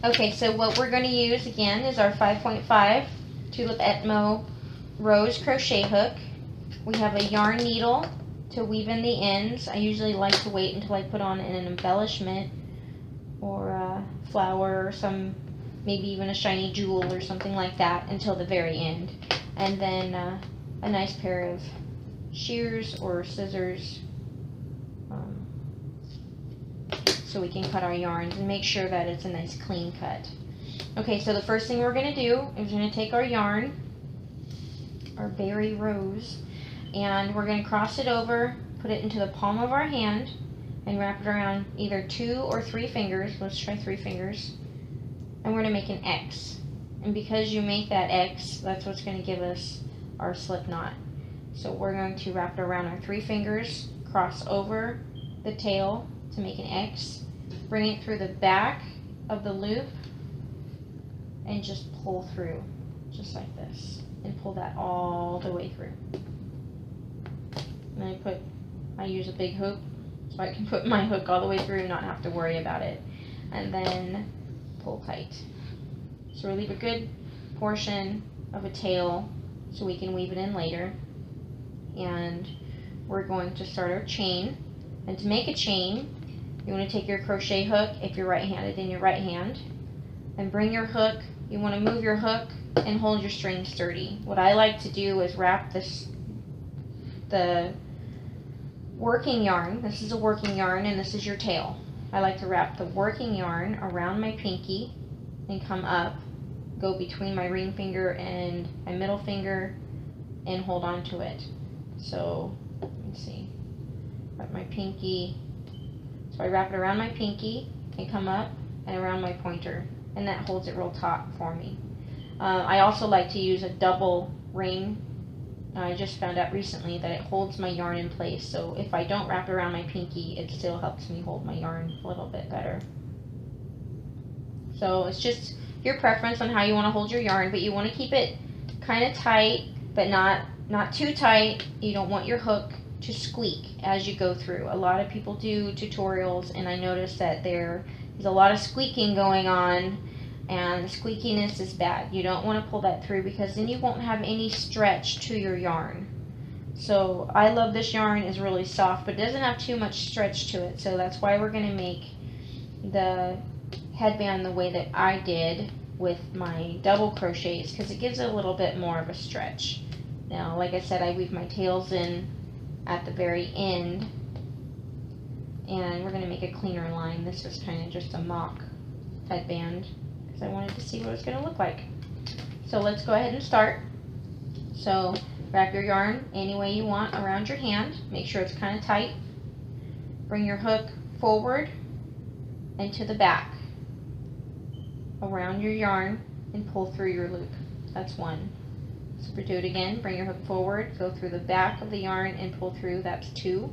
Okay, so what we're going to use again is our 5.5 Tulip Etmo Rose crochet hook. We have a yarn needle to weave in the ends. I usually like to wait until I put on an embellishment or a flower or some, maybe even a shiny jewel or something like that until the very end. And then a nice pair of shears or scissors so we can cut our yarns and make sure that it's a nice clean cut. Okay, so the first thing we're going to do is we're going to take our yarn, our berry rose, and we're going to cross it over, put it into the palm of our hand, and wrap it around either 2 or 3 fingers. Let's try 3 fingers. And we're going to make an X. And because you make that X, that's what's going to give us our slip knot. So we're going to wrap it around our 3 fingers, cross over the tail to make an X, bring it through the back of the loop, and just pull through, just like this, and pull that all the way through. And I use a big hook so I can put my hook all the way through and not have to worry about it. And then pull tight. So we leave a good portion of a tail so we can weave it in later. And we're going to start our chain. And to make a chain, you want to take your crochet hook, if you're right-handed, in your right hand, and bring your hook. You want to move your hook and hold your string sturdy. What I like to do is wrap the working yarn. This is a working yarn and this is your tail. I like to wrap the working yarn around my pinky and come up, go between my ring finger and my middle finger, and hold on to it. So, let's see, wrap my pinky. So I wrap it around my pinky and come up and around my pointer, and that holds it real taut for me. I also like to use a double ring. I just found out recently that it holds my yarn in place, so if I don't wrap it around my pinky, it still helps me hold my yarn a little bit better. So it's just your preference on how you want to hold your yarn, but you want to keep it kind of tight, but not too tight. You don't want your hook to squeak as you go through. A lot of people do tutorials, and I noticed that there's a lot of squeaking going on, and the squeakiness is bad. You don't want to pull that through because then you won't have any stretch to your yarn. So I love this yarn. It's really soft, but it doesn't have too much stretch to it, so that's why we're going to make the headband the way that I did with my double crochets, because it gives it a little bit more of a stretch. Now, like I said, I weave my tails in at the very end, and we're going to make a cleaner line. This was kind of just a mock headband because I wanted to see what it was going to look like. So let's go ahead and start. So wrap your yarn any way you want around your hand. Make sure it's kind of tight. Bring your hook forward and to the back around your yarn and pull through your loop. That's one. So we do it again. Bring your hook forward, go through the back of the yarn and pull through. That's 2.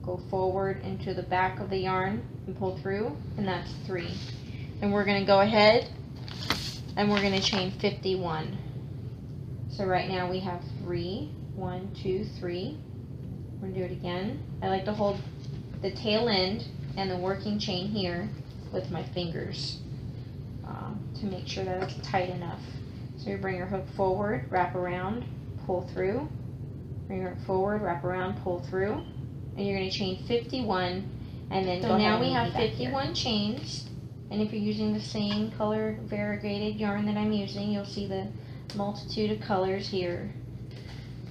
Go forward into the back of the yarn and pull through, and that's 3. And we're going to go ahead and we're going to chain 51. So right now we have 3. 1, 2, 3. We're going to do it again. I like to hold the tail end and the working chain here with my fingers to make sure that it's tight enough. So you bring your hook forward, wrap around, pull through. Bring your hook forward, wrap around, pull through. And you're going to chain 51, and then so now we have 51 chains. And if you're using the same color variegated yarn that I'm using, you'll see the multitude of colors here.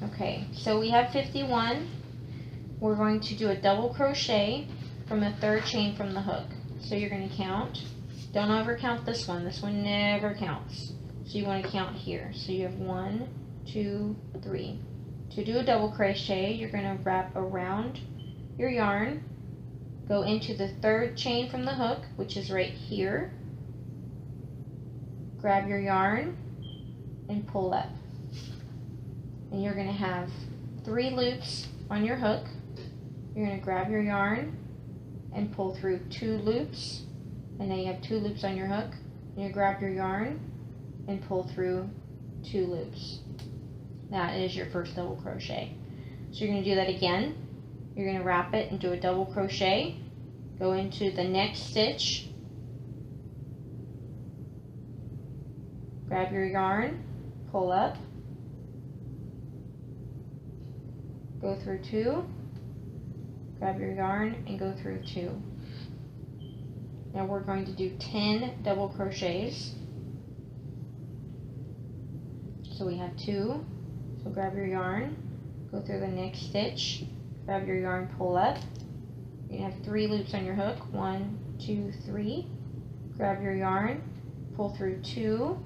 Okay, so we have 51. We're going to do a double crochet from the 3rd chain from the hook. So you're going to count. Don't over count this one. This one never counts. So you want to count here. So you have 1, 2, 3. To do a double crochet, you're going to wrap around your yarn, go into the 3rd chain from the hook, which is right here. Grab your yarn and pull up. And you're going to have 3 loops on your hook. You're going to grab your yarn and pull through 2 loops, and then you have 2 loops on your hook. And you grab your yarn and pull through 2 loops. That is your first double crochet. So you're going to do that again. You're going to wrap it and do a double crochet, go into the next stitch, grab your yarn, pull up, go through 2, grab your yarn and go through 2. Now we're going to do 10 double crochets. So we have 2, so grab your yarn, go through the next stitch, grab your yarn, pull up. You're going to have 3 loops on your hook, 1, 2, 3. Grab your yarn, pull through 2,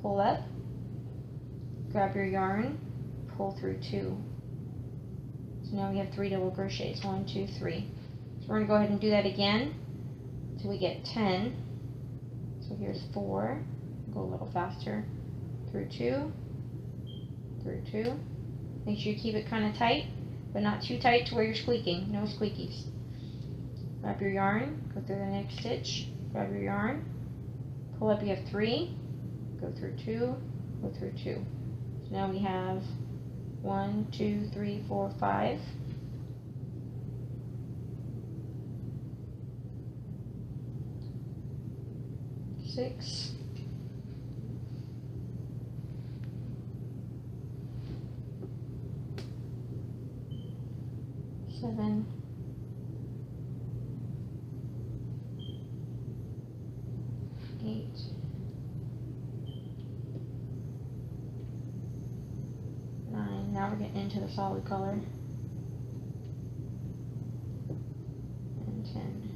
pull up, grab your yarn, pull through 2. So now we have 3 double crochets, 1, 2, 3. So we're going to go ahead and do that again until we get 10. So here's 4, go a little faster, through 2, through 2. Make sure you keep it kind of tight, but not too tight to where you're squeaking, no squeakies. Grab your yarn, go through the next stitch, grab your yarn, pull up, you have 3, go through 2, go through 2. So now we have 1, 2, 3, 4, 5. 6. 7. 8. 9. Now we're getting into the solid color. And 10.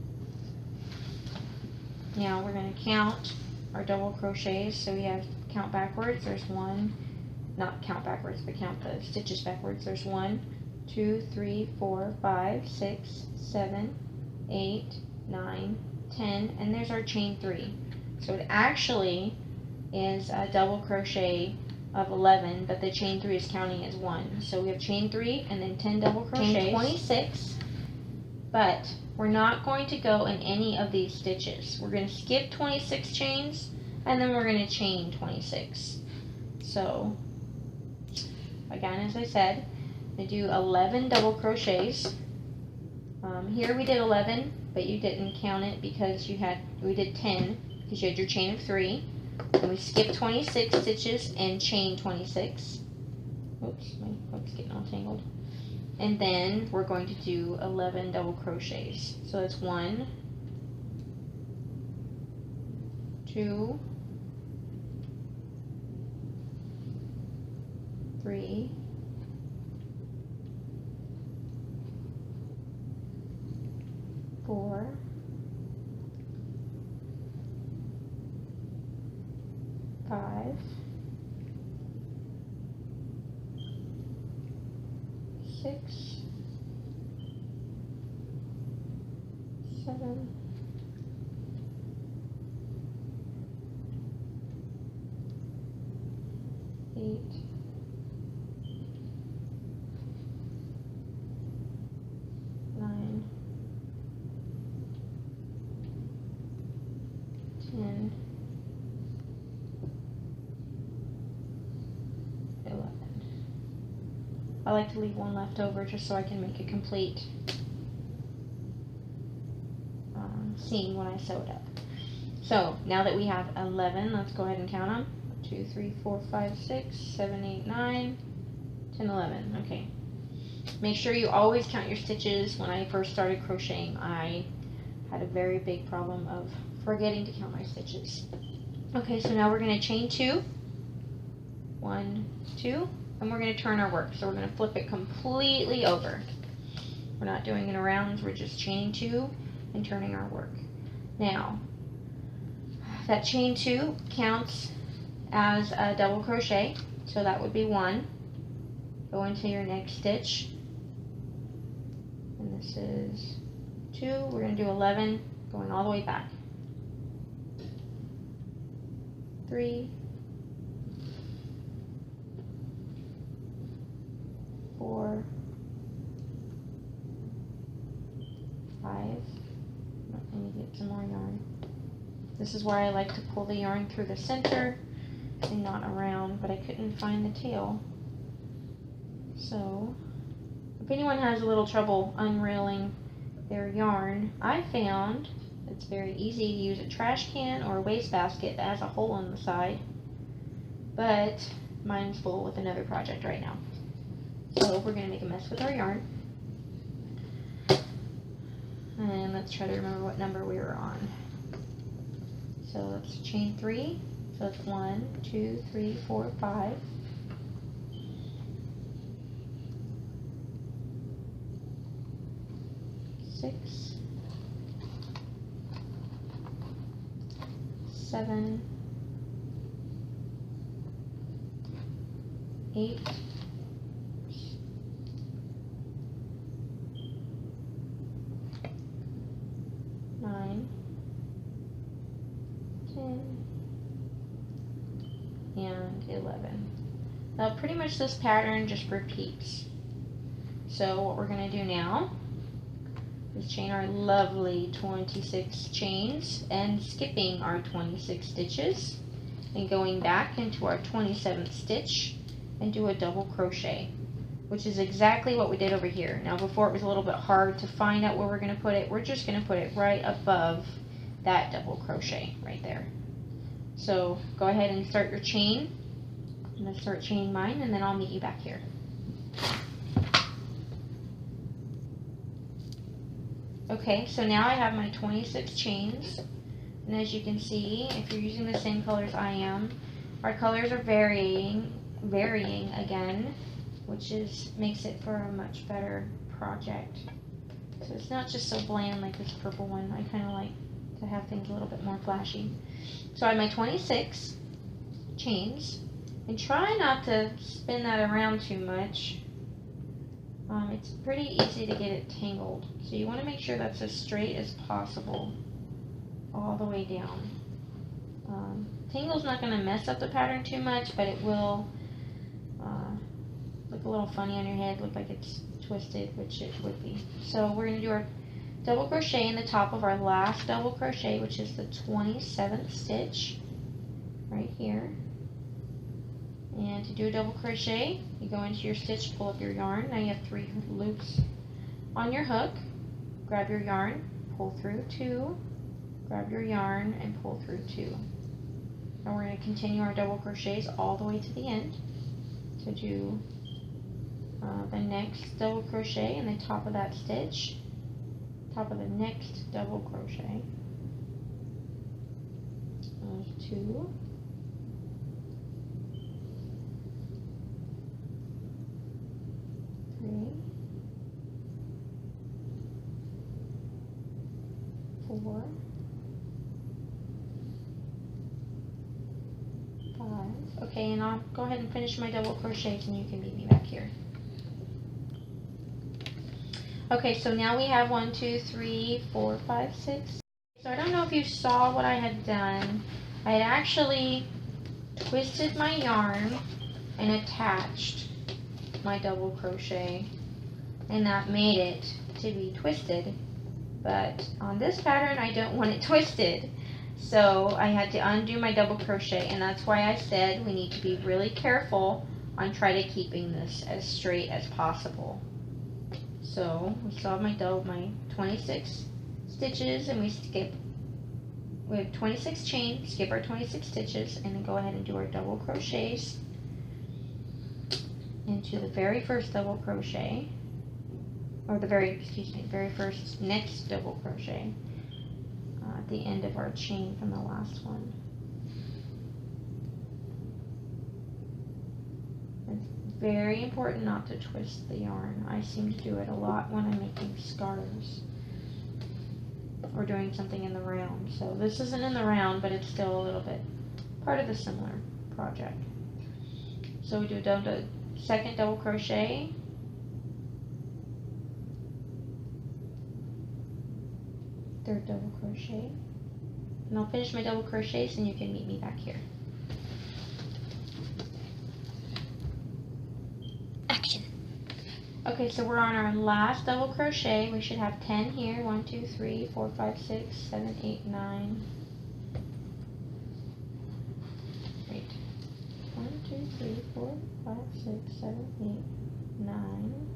Now we're going to count our double crochets. So we have count backwards. There's 1. Not count backwards, but count the stitches backwards. There's 1, 2, 3, 4, 5, 6, 7, 8, 9, 10, and there's our chain 3. So it actually is a double crochet of 11, but the chain 3 is counting as 1. So we have chain 3 and then 10 double crochets. Chain 26, but we're not going to go in any of these stitches. We're going to skip 26 chains and then we're going to chain 26. So again, as I said, I do 11 double crochets. Here we did 11, but you didn't count it because we did 10 because you had your chain of 3. And we skipped 26 stitches and chain 26. Oops, my hook's getting all tangled. And then we're going to do 11 double crochets. So that's 1, 2, 3, 4, 5, 6, 7, 8, 9, 10, 11. I like to leave one left over just so I can make a complete seam when I sew it up. So now that we have 11, let's go ahead and count them. 2, 3, 4, 5, 6, 7, 8, 9, 10, 11. Okay. Make sure you always count your stitches. When I first started crocheting, I had a very big problem of forgetting to count my stitches. Okay, so now we're going to chain 2. 1, 2, and we're going to turn our work. So we're going to flip it completely over. We're not doing it around, we're just chaining 2 and turning our work. Now, that chain 2 counts as a double crochet, so that would be 1. Go into your next stitch, and this is 2. We're going to do 11, going all the way back. 3, 4, 5. I need to get some more yarn. This is where I like to pull the yarn through the center and not around, but I couldn't find the tail. So, if anyone has a little trouble unreeling their yarn, I found it's very easy to use a trash can or a wastebasket that has a hole in the side. but mine's full with another project right now. So we're gonna make a mess with our yarn. And let's try to remember what number we were on. So let's chain 3. So it's 1, 2, 3, 4, 5. 6, 7, 8, 9, 10, and 11. Now pretty much this pattern just repeats. So what we're going to do now is chain our lovely 26 chains and skipping our 26 stitches and going back into our 27th stitch and do a double crochet, which is exactly what we did over here. Now before it was a little bit hard to find out where we're going to put it. We're just going to put it right above that double crochet right there. So go ahead and start your chain. I'm going to start chaining mine and then I'll meet you back here. Okay, so now I have my 26 chains, and as you can see, if you're using the same colors I am, our colors are varying again, which makes it for a much better project. So it's not just so bland like this purple one. I kind of like to have things a little bit more flashy. So I have my 26 chains, and try not to spin that around too much. It's pretty easy to get it tangled, so you want to make sure that's as straight as possible all the way down. Tangle's not going to mess up the pattern too much, but it will look a little funny on your head, look like it's twisted, which it would be. So we're going to do our double crochet in the top of our last double crochet, which is the 27th stitch right here. And to do a double crochet, you go into your stitch, pull up your yarn. Now you have 3 loops on your hook. Grab your yarn, pull through 2, grab your yarn, and pull through 2. Now we're going to continue our double crochets all the way to the end to do the next double crochet in the top of that stitch, top of the next double crochet. 2. 3, 4, 5. Okay, and I'll go ahead and finish my double crochets and you can meet me back here. Okay, so now we have 1, 2, 3, 4, 5, 6. So I don't know if you saw what I had done. I had actually twisted my yarn and attached my double crochet, and that made it to be twisted. But on this pattern I don't want it twisted, so I had to undo my double crochet, and that's why I said we need to be really careful on trying to keeping this as straight as possible. So we still have my 26 stitches, and we have 26 chains, skip our 26 stitches, and then go ahead and do our double crochets into the very first double crochet, or the very first next double crochet at the end of our chain from the last one. It's very important not to twist the yarn. I seem to do it a lot when I'm making scarves or doing something in the round. So this isn't in the round, but it's still a little bit part of the similar project. So we do a second double crochet, third double crochet, and I'll finish my double crochets and you can meet me back here. Action. Okay, so we're on our last double crochet. We should have 10 here. 1, 2, 3, 4, 5, 6, 7, 8, 9. Wait. 1, 2, 3, 4, 5, 6, 7, 8, 9.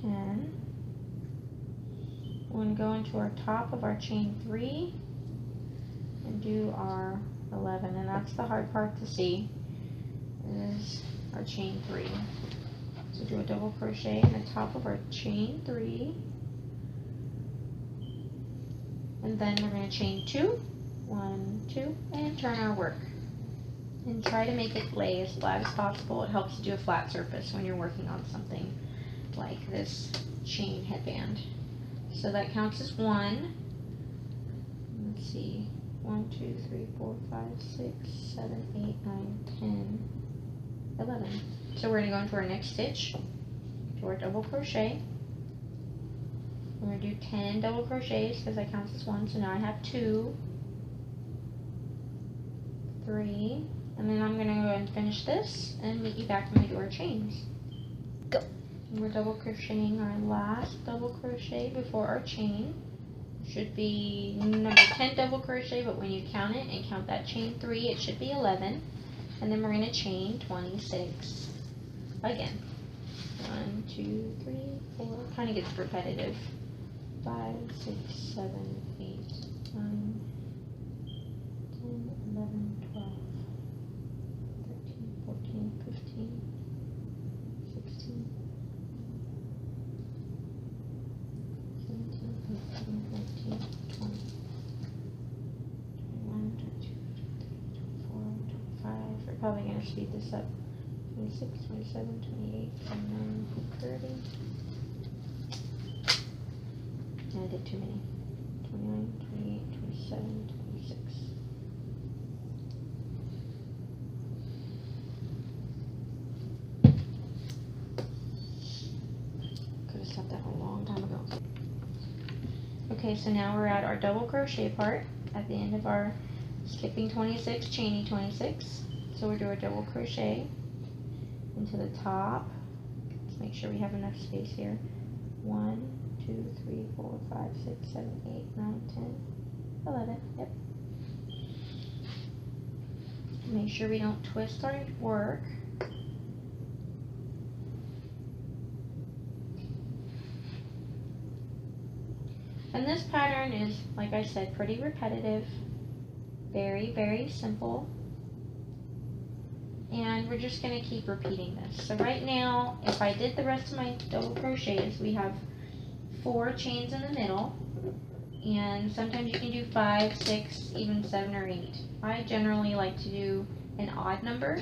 10. We're going to go into our top of our chain 3 and do our 11, and that's the hard part to see, is our chain 3. So do a double crochet in the top of our chain 3, and then we're going to chain 2, 1, 2, and turn our work. And try to make it lay as flat as possible. It helps to do a flat surface when you're working on something like this chain headband. So that counts as 1. Let's see, 1, 2, 3, 4, 5, 6, 7, 8, 9, 10, 11. So we're going to go into our next stitch, do our double crochet. We're going to do 10 double crochets because that counts as 1. So now I have 2, 3, and then I'm going to go ahead and finish this and meet you back when we do our chains. Go! And we're double crocheting our last double crochet before our chain. Should be number 10 double crochet, but when you count it and count that chain 3, it should be 11. And then we're going to chain 26 again. 1, 2, 3, 4. Kind of gets repetitive. 5, 6, 7, 8, 9, 10, 11, 12, 13, 14, 15, 16, 17, 18, 19, 20, 21, 22, 23, 24, 25. We're probably going to speed this up. 26, 27, 28, 29, 30. I did too many. 29, 28, 27, 26. Could have stopped that a long time ago. Okay, so now we're at our double crochet part at the end of our skipping 26, chaining 26. So we'll do our double crochet into the top. Let's make sure we have enough space here. 1, 2, 3, 4, 5, 6, 7, 8, 9, 10, 11. Yep. Make sure we don't twist our work. And this pattern is, like I said, pretty repetitive. Very, very simple. And we're just going to keep repeating this. So right now, if I did the rest of my double crochets, we have 4 chains in the middle, and sometimes you can do 5, 6, even 7 or 8. I generally like to do an odd number,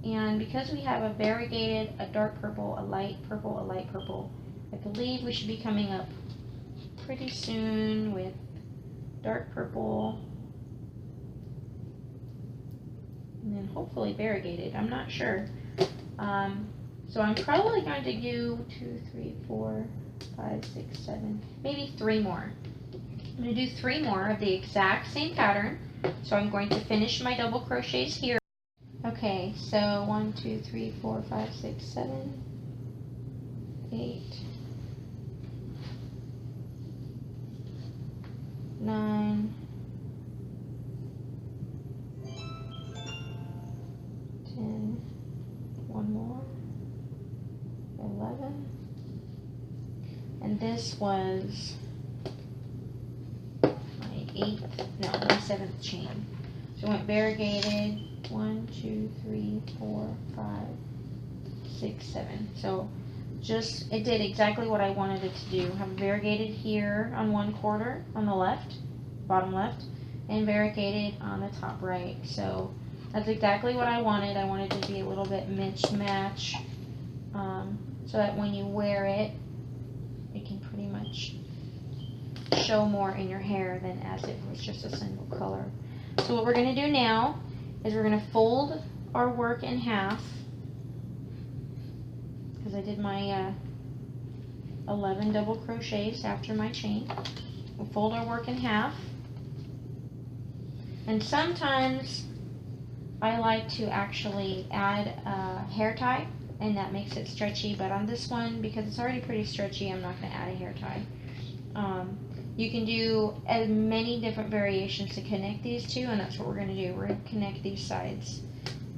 and because we have a variegated, a dark purple, a light purple, a light purple, I believe we should be coming up pretty soon with dark purple, and then hopefully variegated. I'm not sure. So I'm probably going to do 2, 3, 4, 5, 6, 7, maybe 3 more. I'm going to do 3 more of the exact same pattern. So I'm going to finish my double crochets here. Okay, so 1, 2, 3, 4, 5, 6, 7, 8, 9, 10, 1 more, 11, and this was my 7th chain. So I went variegated, 1, 2, 3, 4, 5, 6, 7. So it did exactly what I wanted it to do. Have variegated here on 1 quarter on the left, bottom left, and variegated on the top right. So that's exactly what I wanted. I wanted to be a little bit mismatch, so that when you wear it, it can pretty much show more in your hair than as it was just a single color. So what we're going to do now is we're going to fold our work in half, because I did my 11 double crochets after my chain. We'll fold our work in half, and sometimes I like to actually add a hair tie, and that makes it stretchy, but on this one, because it's already pretty stretchy, I'm not going to add a hair tie. You can do as many different variations to connect these two, and that's what we're going to do. We're going to connect these sides,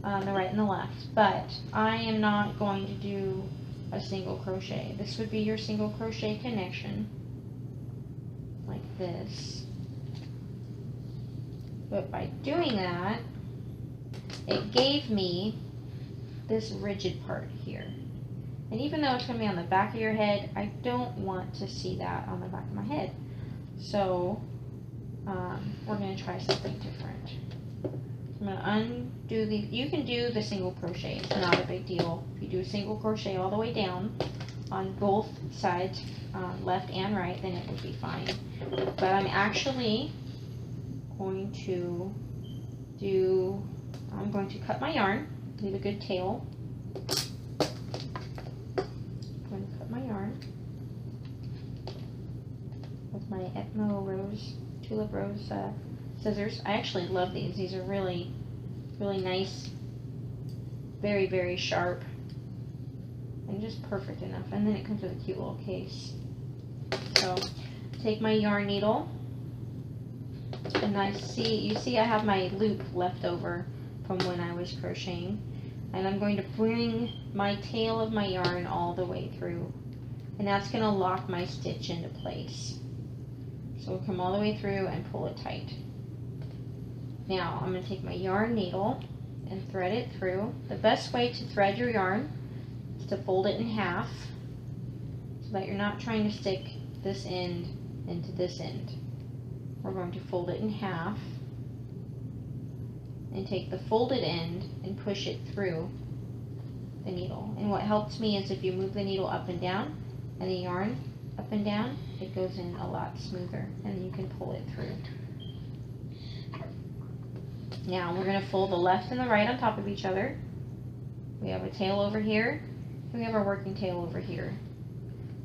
the right and the left, but I am not going to do a single crochet. This would be your single crochet connection, like this. But by doing that, it gave me this rigid part here. And even though it's going to be on the back of your head, I don't want to see that on the back of my head. So we're going to try something different. I'm going to undo the, you can do the single crochet, it's not a big deal. If you do a single crochet all the way down on both sides, left and right, then it would be fine. But I'm actually going to I'm going to cut my yarn, leave a good tail. I'm going to cut my yarn with my Tulip Rose scissors. I actually love these. These are really, really nice, very, very sharp, and just perfect enough. And then it comes with a cute little case. So take my yarn needle, and you see I have my loop left over from when I was crocheting, and I'm going to bring my tail of my yarn all the way through, and that's going to lock my stitch into place. So we'll come all the way through and pull it tight. Now I'm going to take my yarn needle and thread it through. The best way to thread your yarn is to fold it in half so that you're not trying to stick this end into this end. We're going to fold it in half and take the folded end and push it through the needle. And what helps me is if you move the needle up and down and the yarn up and down, it goes in a lot smoother and you can pull it through. Now we're going to fold the left and the right on top of each other. We have a tail over here, and we have our working tail over here.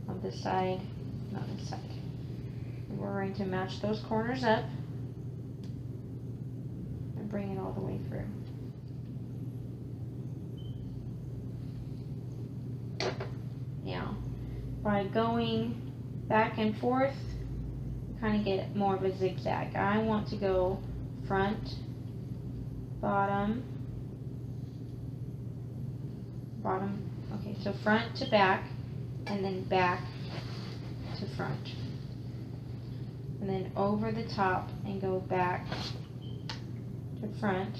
On this side, not this side. And we're going to match those corners up and bring it all the way through. Now, by going back and forth, you kind of get more of a zigzag. I want to go front, bottom, bottom. Okay, so front to back, and then back to front. And then over the top and go back to front.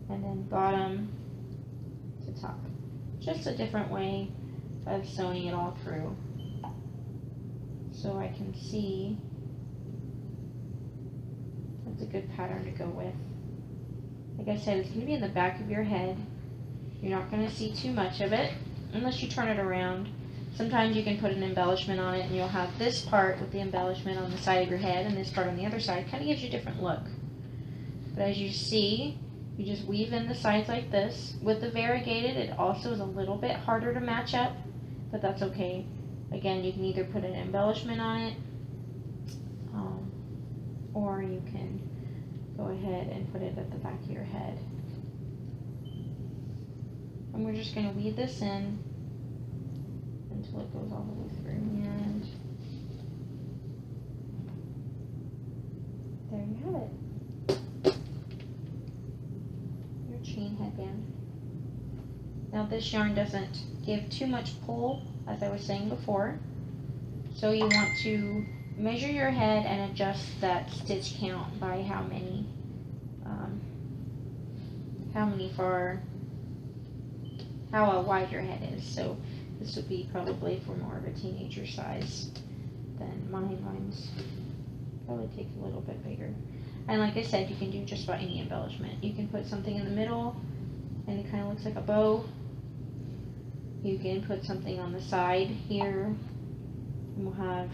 And then bottom to top. Just a different way of sewing it all through. So I can see that's a good pattern to go with. Like I said, it's going to be in the back of your head. You're not going to see too much of it unless you turn it around. Sometimes you can put an embellishment on it and you'll have this part with the embellishment on the side of your head and this part on the other side. Kind of gives you a different look. But as you see, you just weave in the sides like this. With the variegated, it also is a little bit harder to match up, but that's okay. Again, you can either put an embellishment on it, or you can go ahead and put it at the back of your head. And we're just going to weave this in until it goes all the way through. And there you have it. Your chain headband. Now this yarn doesn't give too much pull, as I was saying before. So you want to measure your head and adjust that stitch count by how wide your head is. So this would be probably for more of a teenager size than mine. Mine's probably take a little bit bigger. And like I said, you can do just about any embellishment. You can put something in the middle and it kind of looks like a bow. You can put something on the side here, and we'll have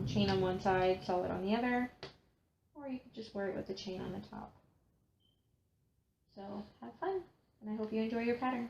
chain on one side, solid on the other, or you could just wear it with the chain on the top. So have fun, and I hope you enjoy your pattern.